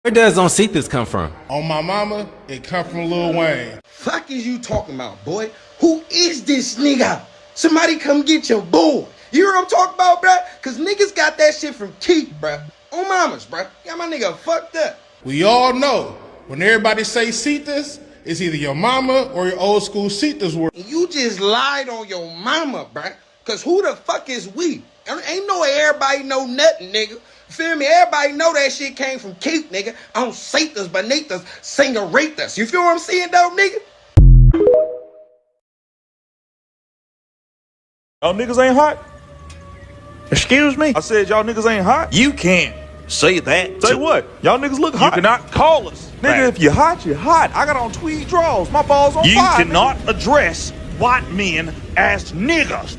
Where does On Cetus come from? On my mama, it come from Lil Wayne. Fuck is you talking about, boy? Who is this nigga? Somebody come get your boy. You hear what I'm talking about, bruh? Cause niggas got that shit from Keith, bruh. On mamas, bruh. Got my nigga fucked up. We all know, when everybody say Cetus, it's either your mama or your old school Cetus word. And you just lied on your mama, bruh. Cause who the fuck is we? Ain't no way everybody know nothing, nigga. Feel me? Everybody know that shit came from Keith, nigga. On Cetus, Bonitas, Singeritas. You feel what I'm saying, though, nigga? Y'all niggas ain't hot? Excuse me? I said y'all niggas ain't hot? You can't say that. Say what? Y'all niggas look hot. You cannot call us Nigga, that. if you're hot, you're hot. I got on tweed draws. My balls on You fire. cannot address white men as niggas.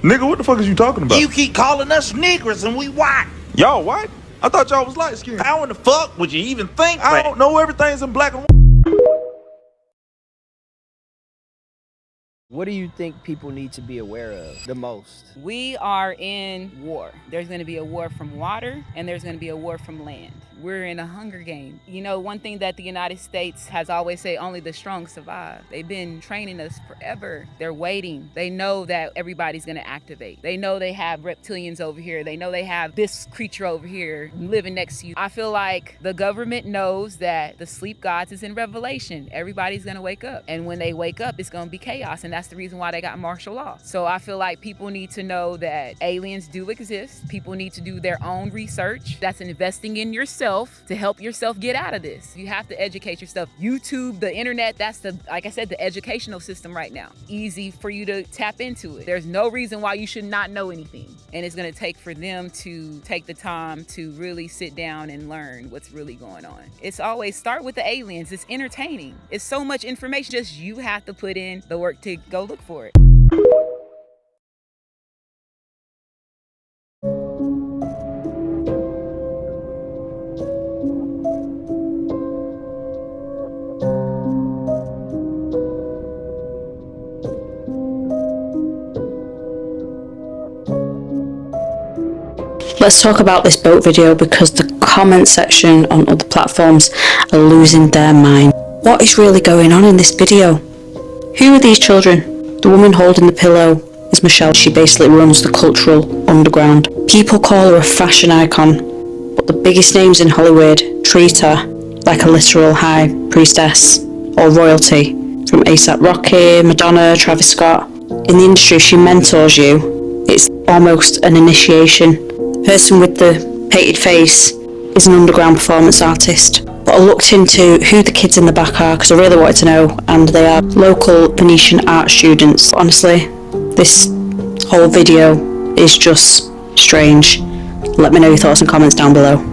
Nigga, what the fuck is you talking about? You keep calling us niggers and we white. Y'all white? I thought y'all was light skinned. How in the fuck would you even think I that? don't know, everything's in black and white. What do you think people need to be aware of the most? We are in war. There's going to be a war from water and there's going to be a war from land. We're in a hunger game. You know, one thing that the United States has always said, only the strong survive. They've been training us forever. They're waiting. They know that everybody's going to activate. They know they have reptilians over here. They know they have this creature over here living next to you. I feel like the government knows that the sleep gods is in Revelation. Everybody's going to wake up. And when they wake up, it's going to be chaos. And that's the reason why they got martial law. So I feel like people need to know that aliens do exist. People need to do their own research. That's investing in yourself to help yourself get out of this. You have to educate yourself. YouTube, the internet, that's the, like I said, the educational system right now. Easy for you to tap into it. There's no reason why you should not know anything. And it's gonna take for them to take the time to really sit down and learn what's really going on. It's always start with the aliens. It's entertaining. It's so much information, just you have to put in the work to go look for it. Let's talk about this boat video because the comment section on other platforms are losing their mind. What is really going on in this video? Who are these children? The woman holding the pillow is Michelle. She basically runs the cultural underground. People call her a fashion icon, but the biggest names in Hollywood treat her like a literal high priestess or royalty. From A$AP Rocky, Madonna, Travis Scott. In the industry, if she mentors you, it's almost an initiation. The person with the painted face is an underground performance artist. But I looked into who the kids in the back are because I really wanted to know, and they are local Venetian art students. Honestly, this whole video is just strange. Let me know your thoughts and comments down below.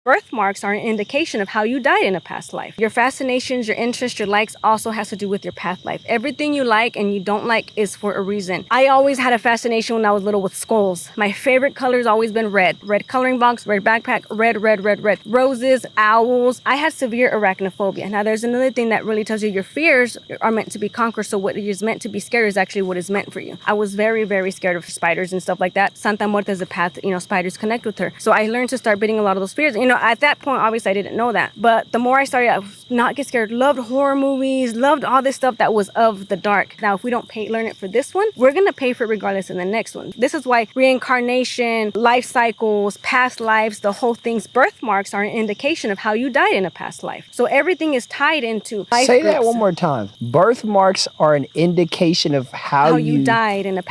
Birthmarks are an indication of how you died in a past life. Your fascinations, your interests, your likes also has to do with your past life. Everything you like and you don't like is for a reason. I always had a fascination when I was little with skulls. My favorite color has always been red. Red coloring box, red backpack, red, red, red, red. Roses, owls. I had severe arachnophobia. Now there's another thing that really tells you your fears are meant to be conquered, so what is meant to be scared is actually what is meant for you. I was very, very scared of spiders and stuff like that. Santa Muerte is a path, spiders connect with her. So I learned to start beating a lot of those fears. At that point, obviously, I didn't know that. But the more I started, I was not get scared. Loved horror movies, loved all this stuff that was of the dark. Now, if we don't learn it for this one, we're going to pay for it regardless in the next one. This is why reincarnation, life cycles, past lives, the whole thing's birthmarks are an indication of how you died in a past life. So everything is tied into life. Say that one more time. Birthmarks are an indication of how you died in the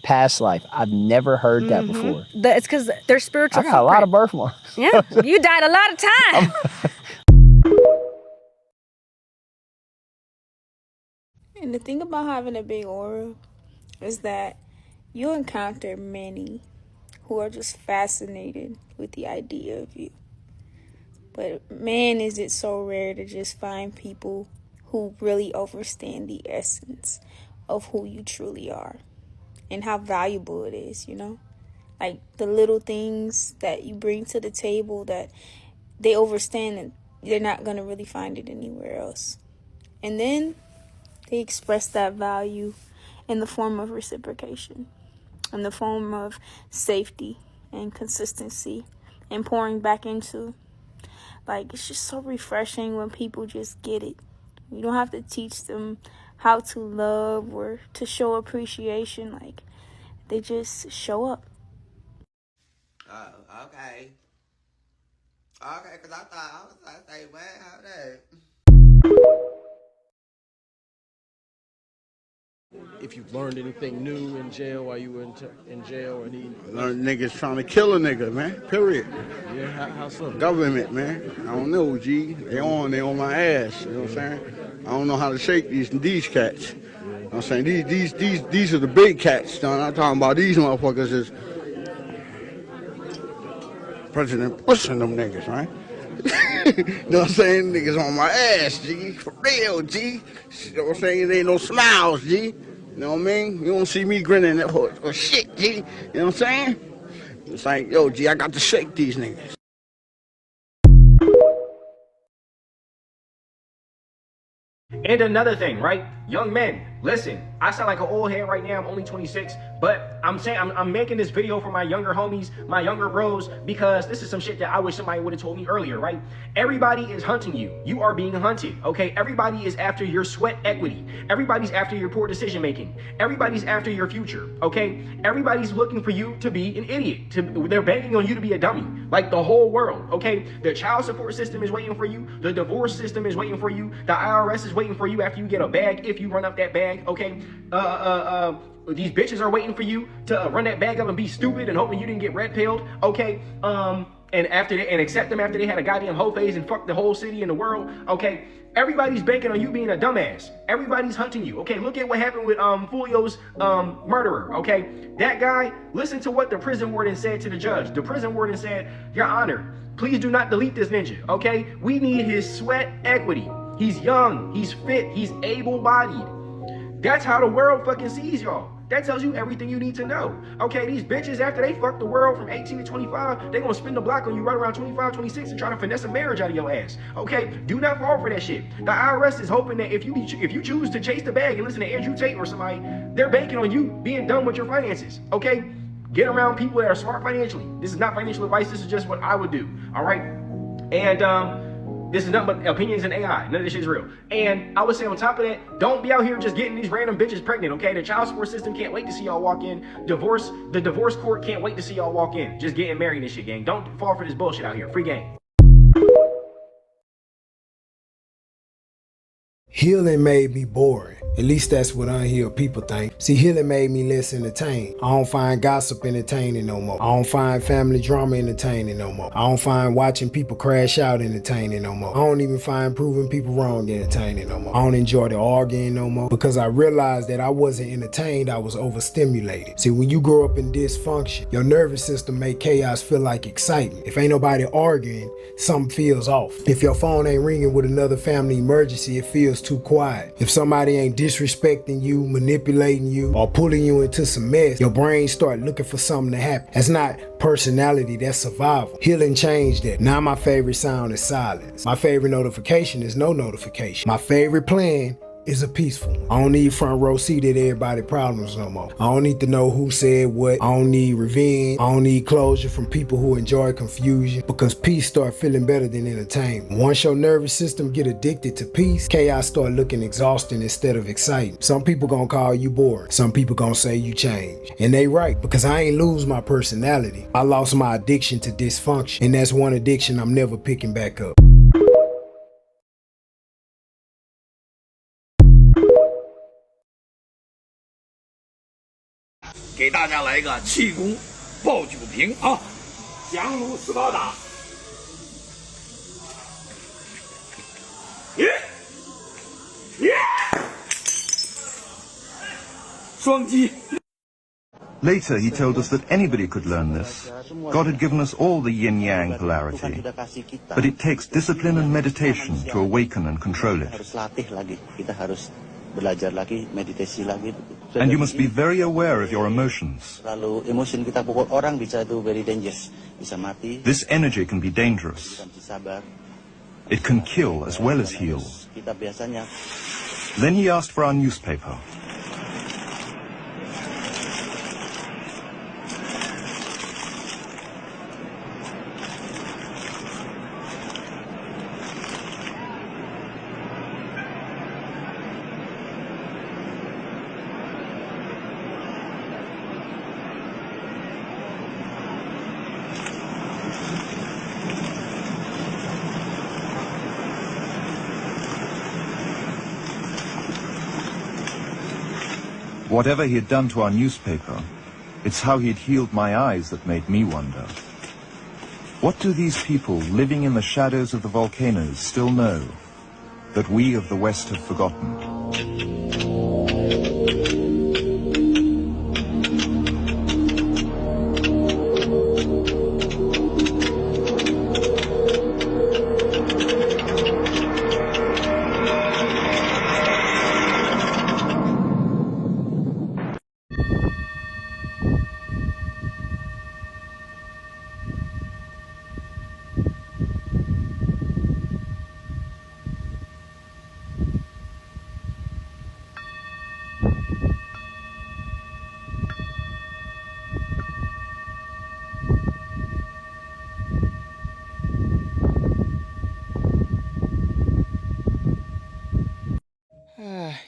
past life. I've never heard that before. It's because they're spiritual. I got a lot of birthmarks. Yeah, you died a lot of time. And the thing about having a big aura is that you'll encounter many who are just fascinated with the idea of you. But man, is it so rare to just find people who really understand the essence of who you truly are and how valuable it is, Like the little things that you bring to the table that they understand and they're not going to really find it anywhere else. And then they express that value in the form of reciprocation, in the form of safety, and consistency and pouring back into. Like, it's just so refreshing when people just get it. You don't have to teach them how to love or to show appreciation. Like, they just show up. Oh, okay. Okay, because I thought, I was like, man, how that? If you've learned anything new in jail while you were in jail or need... Learned niggas trying to kill a nigga, man. Period. Yeah, how so? Government, man. I don't know, G. They on my ass. You know what I'm saying? I don't know how to shake these cats. You know what I'm saying? These are the big cats. I'm not talking about these motherfuckers is President Bush and them niggas, right? You know what I'm saying? Niggas on my ass, G. For real, G. You know what I'm saying? There ain't no smiles, G. You know what I mean? You don't see me grinning or shit, G. You know what I'm saying? It's like, yo, G, I got to shake these niggas. And another thing, right? Young men, listen, I sound like an old head right now. I'm only 26, but I'm saying I'm making this video for my younger homies, my younger bros, because this is some shit that I wish somebody would have told me earlier, right? Everybody is hunting you. You are being hunted, okay? Everybody is after your sweat equity. Everybody's after your poor decision making. Everybody's after your future, okay? Everybody's looking for you to be an idiot. They're banking on you to be a dummy, like the whole world, okay? The child support system is waiting for you. The divorce system is waiting for you. The IRS is waiting for you after you get a bag, if you run up that bag, okay? These bitches are waiting for you to run that bag up and be stupid and hoping you didn't get red pilled, okay? And accept them after they had a goddamn whole phase and fuck the whole city and the world, okay? Everybody's banking on you being a dumbass. Everybody's hunting you, okay? Look at what happened with Fulio's murderer, okay? That guy, listen to what the prison warden said to the judge. The prison warden said, Your Honor, please do not delete this ninja, okay? We need his sweat equity. He's young, he's fit, he's able-bodied. That's how the world fucking sees y'all. That tells you everything you need to know. Okay, these bitches, after they fuck the world from 18 to 25, they gonna spin the block on you right around 25, 26 and try to finesse a marriage out of your ass. Okay, do not fall for that shit. The IRS is hoping that if you choose to chase the bag and listen to Andrew Tate or somebody, they're banking on you being done with your finances. Okay, get around people that are smart financially. This is not financial advice. This is just what I would do. All right, and this is nothing but opinions and AI. None of this shit is real. And I would say on top of that, don't be out here just getting these random bitches pregnant, okay? The child support system can't wait to see y'all walk in. The divorce court can't wait to see y'all walk in. Just getting married and shit, gang. Don't fall for this bullshit out here. Free game. Healing made me boring. At least that's what unhealed people think. See, healing made me less entertained. I don't find gossip entertaining no more. I don't find family drama entertaining no more. I don't find watching people crash out entertaining no more. I don't even find proving people wrong entertaining no more. I don't enjoy the arguing no more because I realized that I wasn't entertained, I was overstimulated. See, when you grow up in dysfunction, your nervous system make chaos feel like excitement. If ain't nobody arguing, something feels off. If your phone ain't ringing with another family emergency, it feels too quiet. If somebody ain't disrespecting you, manipulating you, or pulling you into some mess, your brain start looking for something to happen. That's not personality, that's survival. Healing changed that. Now my favorite sound is silence. My favorite notification is no notification. My favorite plan is a peaceful one. I don't need front row seat at everybody's problems no more. I don't need to know who said what. I don't need revenge. I don't need closure from people who enjoy confusion because peace start feeling better than entertainment. Once your nervous system get addicted to peace, chaos start looking exhausting instead of exciting. Some people gonna call you boring. Some people gonna say you changed. And they right, because I ain't lose my personality. I lost my addiction to dysfunction. And that's one addiction I'm never picking back up. 给大家来个气功抱酒瓶啊！降龙十八掌，双击。 Later, he told us that anybody could learn this. God had given us all the yin-yang polarity. But it takes discipline and meditation to awaken and control it. And you must be very aware of your emotions. This energy can be dangerous. It can kill as well as heal. Then he asked for our newspaper. whatever he had done to our newspaper, it's how he'd healed my eyes that made me wonder. What do these people living in the shadows of the volcanoes still know that we of the West have forgotten?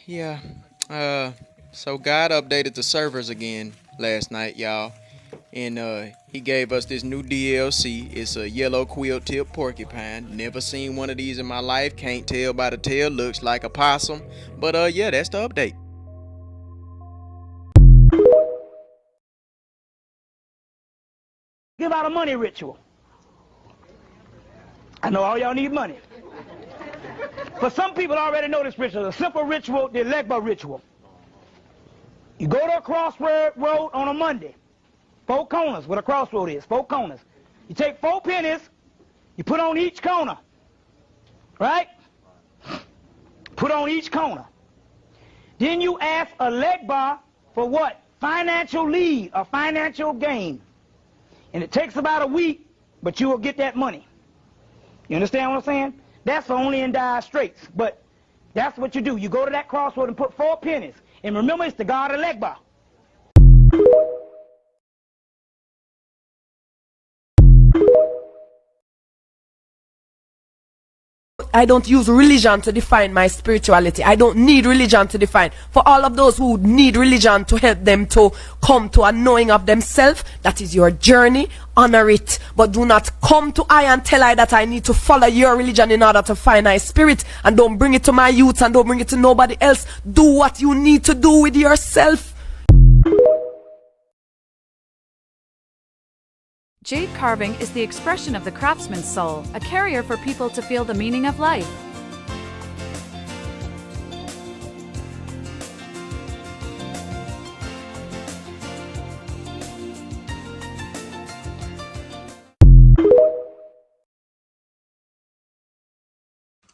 Yeah. So God updated the servers again last night, y'all. And he gave us this new DLC. It's a yellow quill-tip porcupine. Never seen one of these in my life. Can't tell by the tail. Looks like a possum. But yeah, that's the update. Give out a money ritual. I know all y'all need money. But some people already know this ritual. A simple ritual, the Legba ritual. You go to a crossroad on a Monday. 4 corners, what a crossroad is, 4 corners. You take 4 pennies, you put on each corner. Right? Put on each corner. Then you ask a Legba for what? Financial lead, or financial gain. And it takes about a week, but you will get that money. You understand what I'm saying? That's only in Dire Straits. But that's what you do. You go to that crossroad and put 4 pennies. And remember, it's the God of Legba. I don't use religion to define my spirituality. I don't need religion to define. For all of those who need religion to help them to come to a knowing of themselves, that is your journey, honor it. But do not come to I and tell I that I need to follow your religion in order to find my spirit. And don't bring it to my youth and don't bring it to nobody else. Do what you need to do with yourself. Jade carving is the expression of the craftsman's soul, a carrier for people to feel the meaning of life.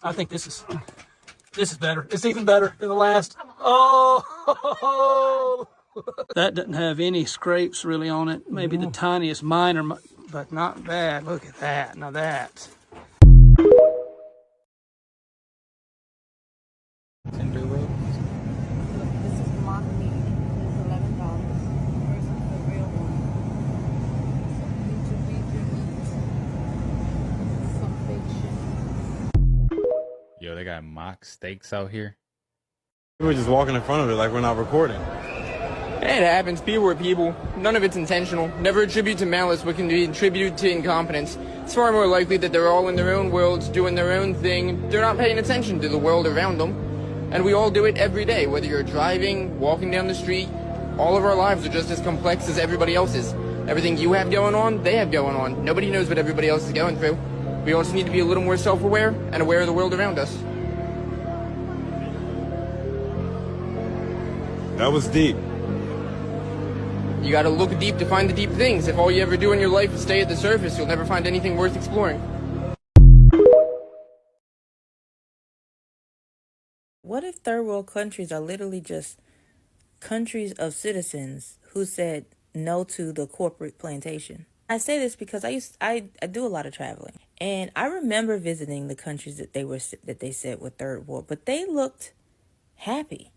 I think this is better. It's even better than the last. Oh! That doesn't have any scrapes really on it. Maybe the tiniest minor, but not bad. Look at that. Now that. Tinder Road. This is the mock meat. It's $11 versus the real one. Some fake shit. Yo, they got mock steaks out here. We're just walking in front of it like we're not recording. It happens. People are people. None of it's intentional. Never attribute to malice what can be attributed to incompetence. It's far more likely that they're all in their own worlds, doing their own thing. They're not paying attention to the world around them. And we all do it every day, whether you're driving, walking down the street. All of our lives are just as complex as everybody else's. Everything you have going on, they have going on. Nobody knows what everybody else is going through. We all just need to be a little more self-aware and aware of the world around us. That was deep. You gotta look deep to find the deep things. If all you ever do in your life is stay at the surface, you'll never find anything worth exploring. What if third world countries are literally just countries of citizens who said no to the corporate plantation? I say this because I do a lot of traveling, and I remember visiting the countries that they said were third world, but they looked happy.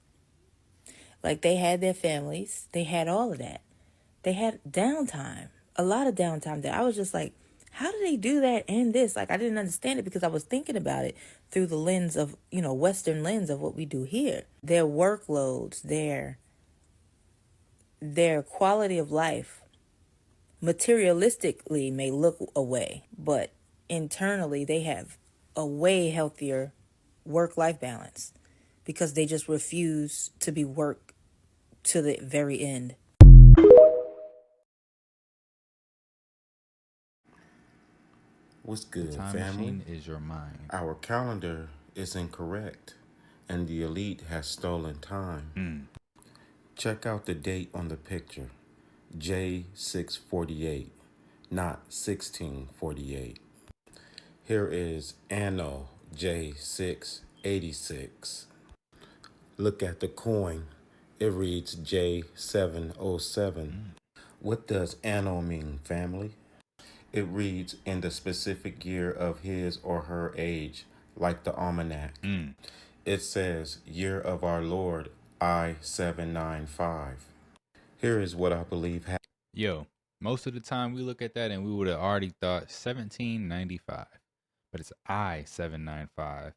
Like they had their families, they had all of that. They had downtime, a lot of downtime that I was just like, how do they do that and this? Like, I didn't understand it because I was thinking about it through the lens of, Western lens of what we do here. Their workloads, their quality of life, materialistically may look away, but internally they have a way healthier work-life balance because they just refuse to be work to the very end. What's good, The time family? machine is your mind. Our calendar is incorrect, and the elite has stolen time. Check out the date on the picture, J648, not 1648. Here is Anno J686. Look at the coin. It reads J707. What does Anno mean, family? It reads in the specific year of his or her age, like the almanac. It says, year of our Lord, I-795. Here is what I believe happened. Yo, most of the time we look at that and we would have already thought 1795, but it's I-795.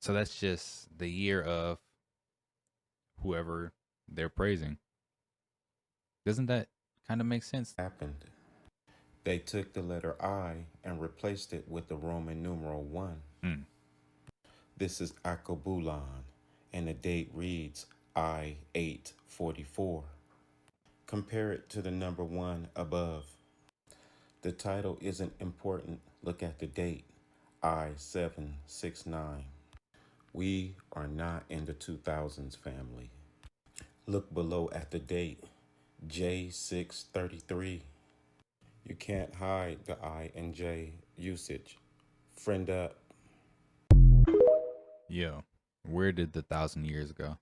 So that's just the year of whoever they're praising. Doesn't that kind of make sense? Happened. They took the letter I and replaced it with the Roman numeral 1. This is Akobulan, and the date reads I-844. Compare it to the number 1 above. The title isn't important. Look at the date, I-769. We are not in the 2000s, family. Look below at the date, J633. You can't hide the I and J usage. Friend up. Yo, where did the 1,000 years go?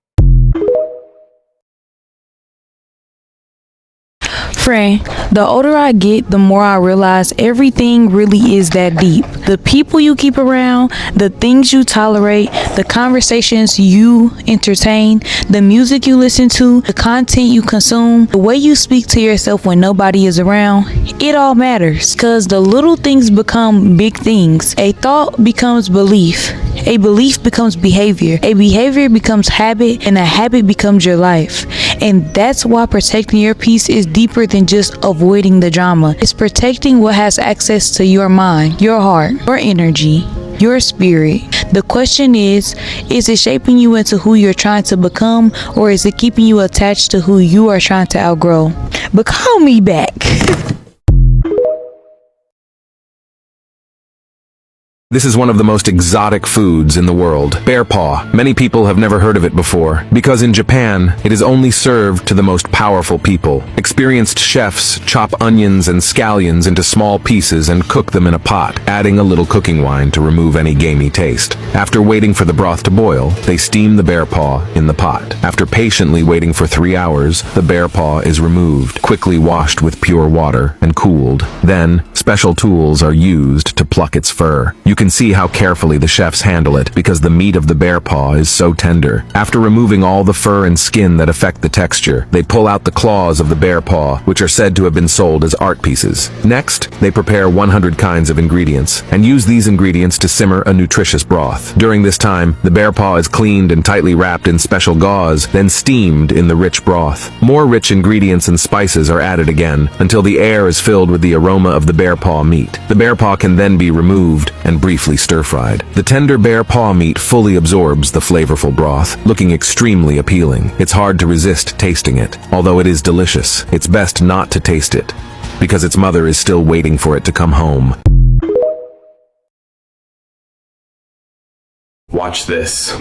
Friend, the older I get, the more I realize everything really is that deep. The people you keep around, the things you tolerate, the conversations you entertain, the music you listen to, the content you consume, the way you speak to yourself when nobody is around, it all matters. Because the little things become big things. A thought becomes belief. A belief becomes behavior. A behavior becomes habit, and a habit becomes your life. And that's why protecting your peace is deeper than just avoiding the drama. It's protecting what has access to your mind, your heart, your energy, your spirit. The question is it shaping you into who you're trying to become, or is it keeping you attached to who you are trying to outgrow? But call me back. This is one of the most exotic foods in the world, bear paw. Many people have never heard of it before, because in Japan, it is only served to the most powerful people. Experienced chefs chop onions and scallions into small pieces and cook them in a pot, adding a little cooking wine to remove any gamey taste. After waiting for the broth to boil, they steam the bear paw in the pot. After patiently waiting for 3 hours, the bear paw is removed, quickly washed with pure water, and cooled. Then, special tools are used to pluck its fur. You can see how carefully the chefs handle it because the meat of the bear paw is so tender. After removing all the fur and skin that affect the texture, they pull out the claws of the bear paw, which are said to have been sold as art pieces. Next, they prepare 100 kinds of ingredients and use these ingredients to simmer a nutritious broth. During this time, the bear paw is cleaned and tightly wrapped in special gauze, then steamed in the rich broth. More rich ingredients and spices are added again until the air is filled with the aroma of the bear paw meat. The bear paw can then be removed and briefly stir-fried. The tender bear paw meat fully absorbs the flavorful broth, looking extremely appealing. It's hard to resist tasting it. Although it is delicious, it's best not to taste it, because its mother is still waiting for it to come home. Watch this.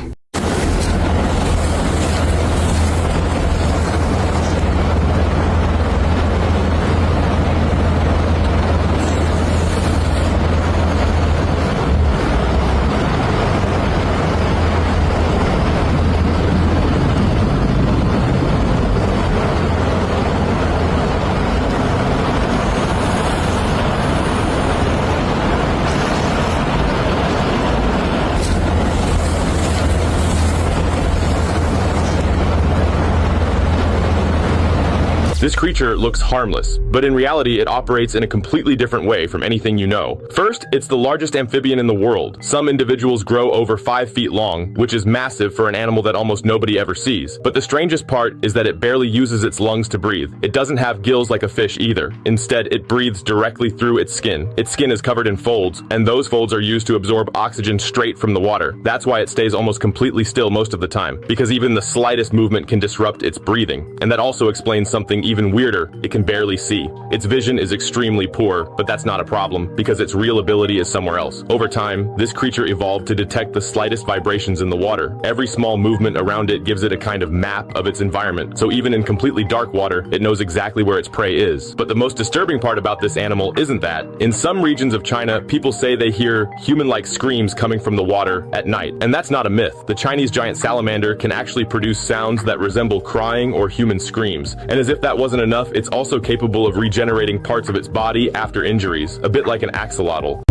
This creature looks harmless, but in reality it operates in a completely different way from anything you know. First, it's the largest amphibian in the world. Some individuals grow over 5 feet long, which is massive for an animal that almost nobody ever sees. But the strangest part is that it barely uses its lungs to breathe. It doesn't have gills like a fish either. Instead, it breathes directly through its skin. Its skin is covered in folds, and those folds are used to absorb oxygen straight from the water. That's why it stays almost completely still most of the time, because even the slightest movement can disrupt its breathing. And that also explains something even weirder: it can barely see. Its vision is extremely poor, but that's not a problem, because its real ability is somewhere else. Over time, this creature evolved to detect the slightest vibrations in the water. Every small movement around it gives it a kind of map of its environment, so even in completely dark water, it knows exactly where its prey is. But the most disturbing part about this animal isn't that. In some regions of China, people say they hear human-like screams coming from the water at night, and that's not a myth. The Chinese giant salamander can actually produce sounds that resemble crying or human screams. And as if that wasn't enough, it's also capable of regenerating parts of its body after injuries, a bit like an axolotl.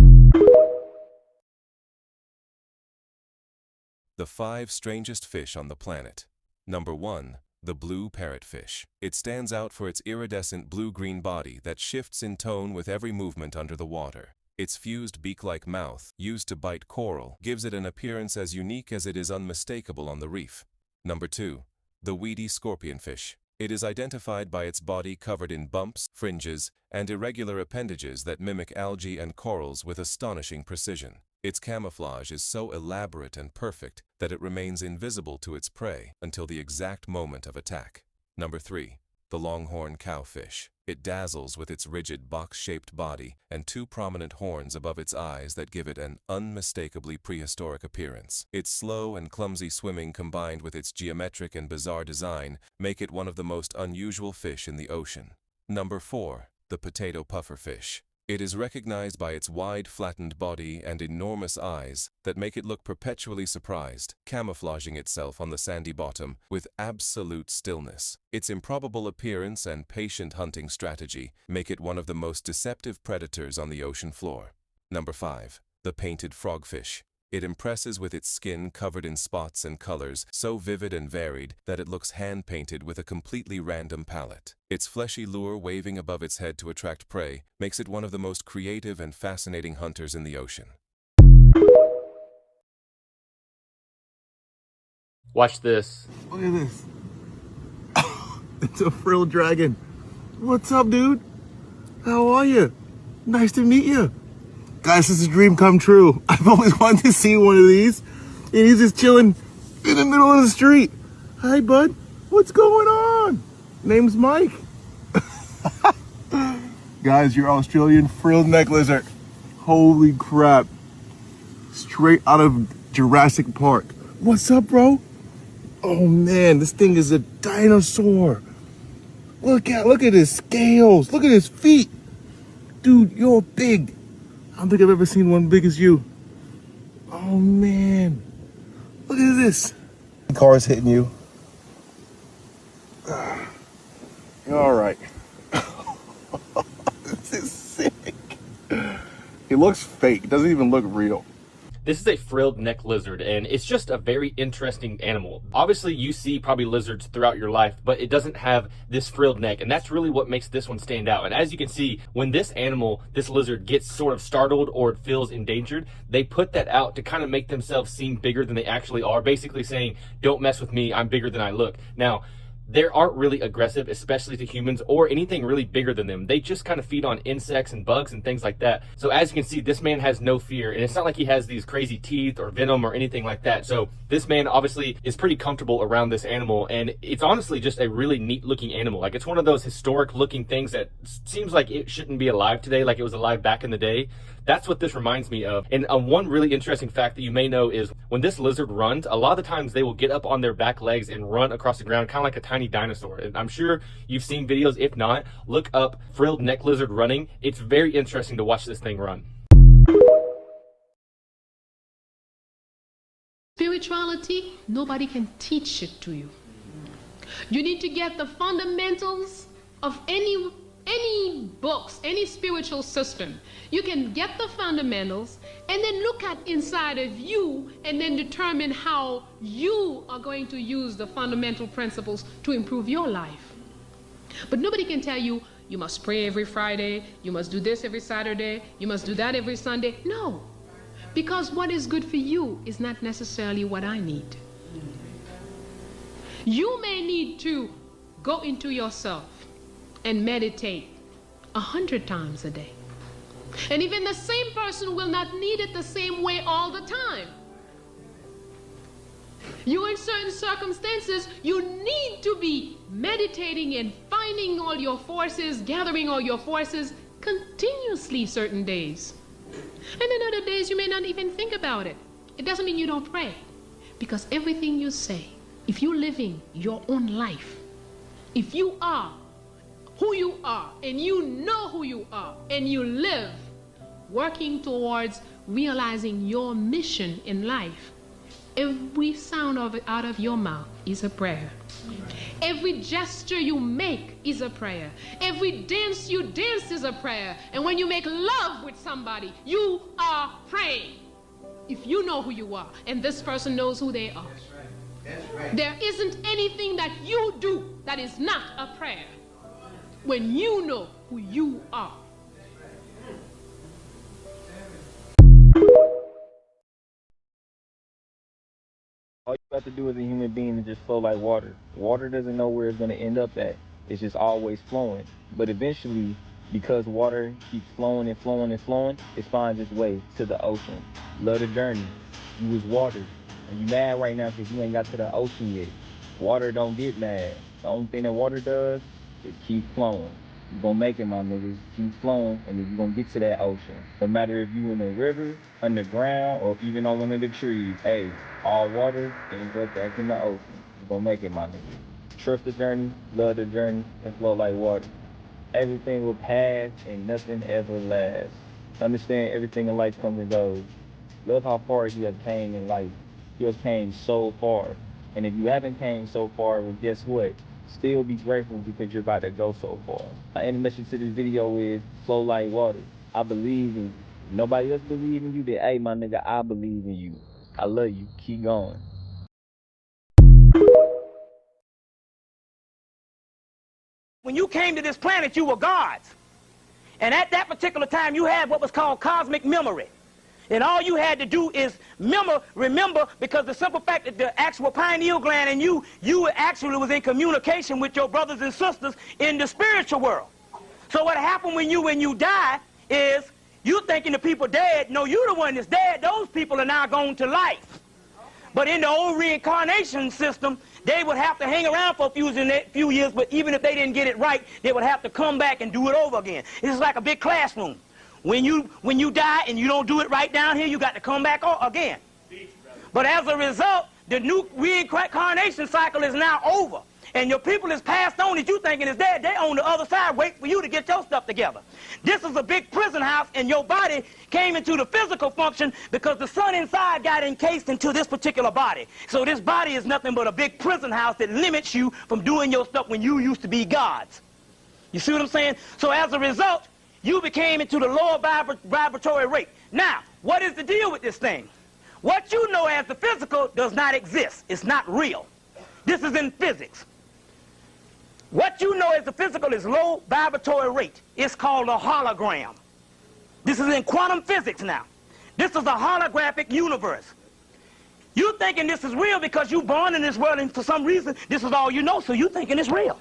The 5 strangest fish on the planet. Number 1. The blue parrotfish. It stands out for its iridescent blue-green body that shifts in tone with every movement under the water. Its fused beak-like mouth, used to bite coral, gives it an appearance as unique as it is unmistakable on the reef. Number 2. The weedy scorpionfish. It is identified by its body covered in bumps, fringes, and irregular appendages that mimic algae and corals with astonishing precision. Its camouflage is so elaborate and perfect that it remains invisible to its prey until the exact moment of attack. Number 3. The longhorn cowfish. It dazzles with its rigid box-shaped body and 2 prominent horns above its eyes that give it an unmistakably prehistoric appearance. Its slow and clumsy swimming combined with its geometric and bizarre design make it one of the most unusual fish in the ocean. Number 4. The potato pufferfish. It is recognized by its wide, flattened body and enormous eyes that make it look perpetually surprised, camouflaging itself on the sandy bottom with absolute stillness. Its improbable appearance and patient hunting strategy make it one of the most deceptive predators on the ocean floor. Number 5. The painted frogfish. It impresses with its skin covered in spots and colors so vivid and varied that it looks hand-painted with a completely random palette. Its fleshy lure waving above its head to attract prey makes it one of the most creative and fascinating hunters in the ocean. Watch this. Look at this. It's a frilled dragon. What's up, dude? How are you? Nice to meet you. Guys, this is a dream come true. I've always wanted to see one of these. And he's just chilling in the middle of the street. Hi, bud. What's going on? Name's Mike. Guys, your Australian frilled neck lizard. Holy crap. Straight out of Jurassic Park. What's up, bro? Oh, man, this thing is a dinosaur. Look at his scales. Look at his feet. Dude, you're big. I don't think I've ever seen one big as you. Oh, man. Look at this. The car's hitting you. You're all right. This is sick. It looks fake. It doesn't even look real. This is a frilled neck lizard, and it's just a very interesting animal. Obviously, you see probably lizards throughout your life, but it doesn't have this frilled neck, and that's really what makes this one stand out. And as you can see, when this animal, this lizard, gets sort of startled or it feels endangered, they put that out to kind of make themselves seem bigger than they actually are, basically saying, don't mess with me, I'm bigger than I look. Now, they aren't really aggressive, especially to humans or anything really bigger than them. They just kind of feed on insects and bugs and things like that. So as you can see, this man has no fear, and it's not like he has these crazy teeth or venom or anything like that. So this man obviously is pretty comfortable around this animal, and it's honestly just a really neat looking animal. Like, it's one of those historic looking things that seems like it shouldn't be alive today, like it was alive back in the day. That's what this reminds me of. And one really interesting fact that you may know is when this lizard runs, a lot of the times they will get up on their back legs and run across the ground, kind of like a tiny dinosaur. And I'm sure you've seen videos. If not, look up frilled neck lizard running. It's very interesting to watch this thing run. Spirituality, nobody can teach it to you. You need to get the fundamentals of any books, any spiritual system. You can get the fundamentals and then look at inside of you and then determine how you are going to use the fundamental principles to improve your life. But nobody can tell you, you must pray every Friday, you must do this every Saturday, you must do that every Sunday. No, because what is good for you is not necessarily what I need. You may need to go into yourself and meditate 100 times a day. And even the same person will not need it the same way all the time. You, in certain circumstances, you need to be meditating and finding all your forces, gathering all your forces continuously certain days. And then other days you may not even think about it. It doesn't mean you don't pray. Because everything you say, if you're living your own life, if you are who you are, and you know who you are, and you live working towards realizing your mission in life, every sound of it out of your mouth is a prayer. Every gesture you make is a prayer. Every dance you dance is a prayer. And when you make love with somebody, you are praying. If you know who you are, and this person knows who they are. That's right. There isn't anything that you do that is not a prayer when you know who you are. All you have to do as a human being is just flow like water. Water doesn't know where it's going to end up at. It's just always flowing. But eventually, because water keeps flowing and flowing and flowing, it finds its way to the ocean. Love the journey. You was water. And you mad right now because you ain't got to the ocean yet. Water don't get mad. The only thing that water does is keep flowing. You're going to make it, my niggas. Keep flowing, and then you're going to get to that ocean. No matter if you in the river, underground, or even on one of the trees, hey, all water ends up back in the ocean. You're going to make it, my niggas. Trust the journey, love the journey, and flow like water. Everything will pass, and nothing ever lasts. Understand everything in life comes and goes. Love how far you have came in life. You have came so far. And if you haven't came so far, well, guess what? Still be grateful because you're about to go so far. My animation to this video is flow like water. I believe in you. Nobody else believe in you, then hey, my nigga, I believe in you. I love you. Keep going. When you came to this planet, you were gods. And at that particular time, you had what was called cosmic memory. And all you had to do is remember, because the simple fact that the actual pineal gland and you actually was in communication with your brothers and sisters in the spiritual world. So what happened when you die is you thinking the people dead. No, you're the one that's dead. Those people are now gone to life. But in the old reincarnation system, they would have to hang around for a few years, but even if they didn't get it right, they would have to come back and do it over again. It's like a big classroom. When you die and you don't do it right down here, you got to come back again. But as a result, the new reincarnation cycle is now over. And your people is passed on that you thinking is dead. They on the other side wait for you to get your stuff together. This is a big prison house, and your body came into the physical function because the sun inside got encased into this particular body. So this body is nothing but a big prison house that limits you from doing your stuff when you used to be gods. You see what I'm saying? So as a result, you became into the lower vibratory rate. Now, what is the deal with this thing? What you know as the physical does not exist. It's not real. This is in physics. What you know as the physical is low vibratory rate. It's called a hologram. This is in quantum physics now. This is a holographic universe. You thinking this is real because you born in this world and for some reason this is all you know, so you thinking it's real.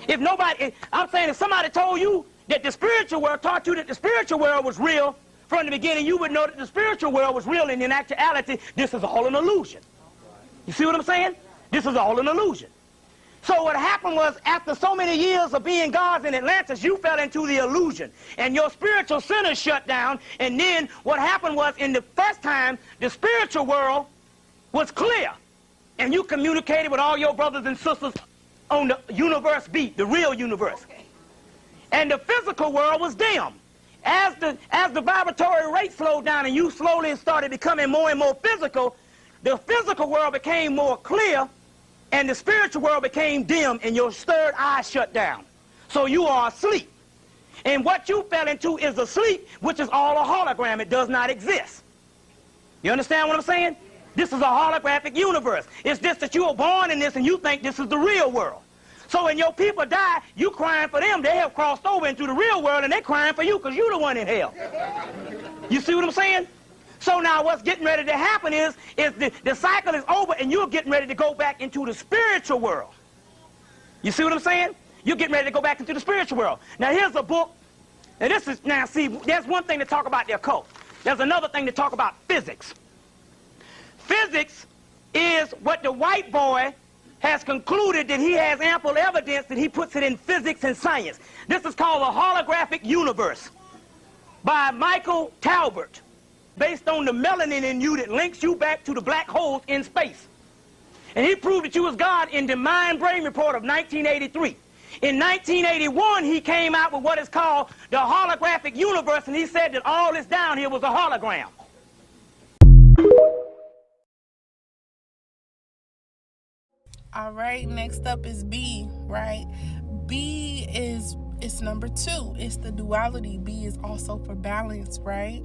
I'm saying if somebody told you that the spiritual world taught you that the spiritual world was real from the beginning, you would know that the spiritual world was real, and in actuality, this is all an illusion. You see what I'm saying? This is all an illusion. So what happened was, after so many years of being gods in Atlantis, you fell into the illusion, and your spiritual center shut down, and then what happened was, in the first time, the spiritual world was clear, and you communicated with all your brothers and sisters on the universe beat, the real universe. And the physical world was dim. As the vibratory rate slowed down and you slowly started becoming more and more physical, the physical world became more clear and the spiritual world became dim and your third eye shut down. So you are asleep. And what you fell into is a sleep, which is all a hologram. It does not exist. You understand what I'm saying? This is a holographic universe. It's just that you were born in this and you think this is the real world. So when your people die, you crying for them. They have crossed over into the real world, and they're crying for you because you're the one in hell. You see what I'm saying? So now what's getting ready to happen is the cycle is over, and you're getting ready to go back into the spiritual world. You see what I'm saying? You're getting ready to go back into the spiritual world. Now here's a book. And this is, now see, there's one thing to talk about the occult. There's another thing to talk about physics. Physics is what the white boy has concluded that he has ample evidence that he puts it in physics and science. This is called the holographic universe by Michael Talbot, based on the melanin in you that links you back to the black holes in space. And he proved that you was God in the Mind Brain Report of 1983. In 1981, he came out with what is called the holographic universe, and he said that all this down here was a hologram. All right, next up is B, right? B is, it's number 2. It's the duality. B is also for balance, right?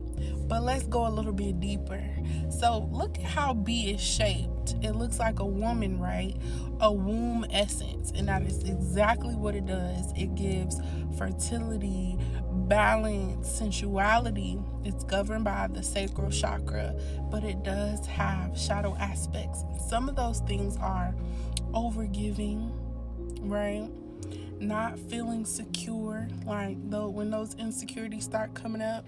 But let's go a little bit deeper. So look at how B is shaped. It looks like a woman, right? A womb essence. And that is exactly what it does. It gives fertility, balance, sensuality. It's governed by the sacral chakra, but it does have shadow aspects. Some of those things are overgiving, right? Not feeling secure, like though when those insecurities start coming up.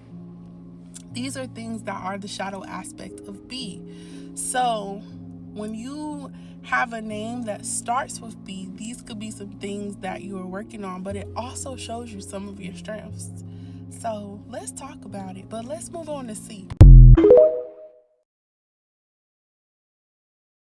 These are things that are the shadow aspect of B. So when you have a name that starts with B, these could be some things that you are working on, but it also shows you some of your strengths. So let's talk about it, but let's move on to C.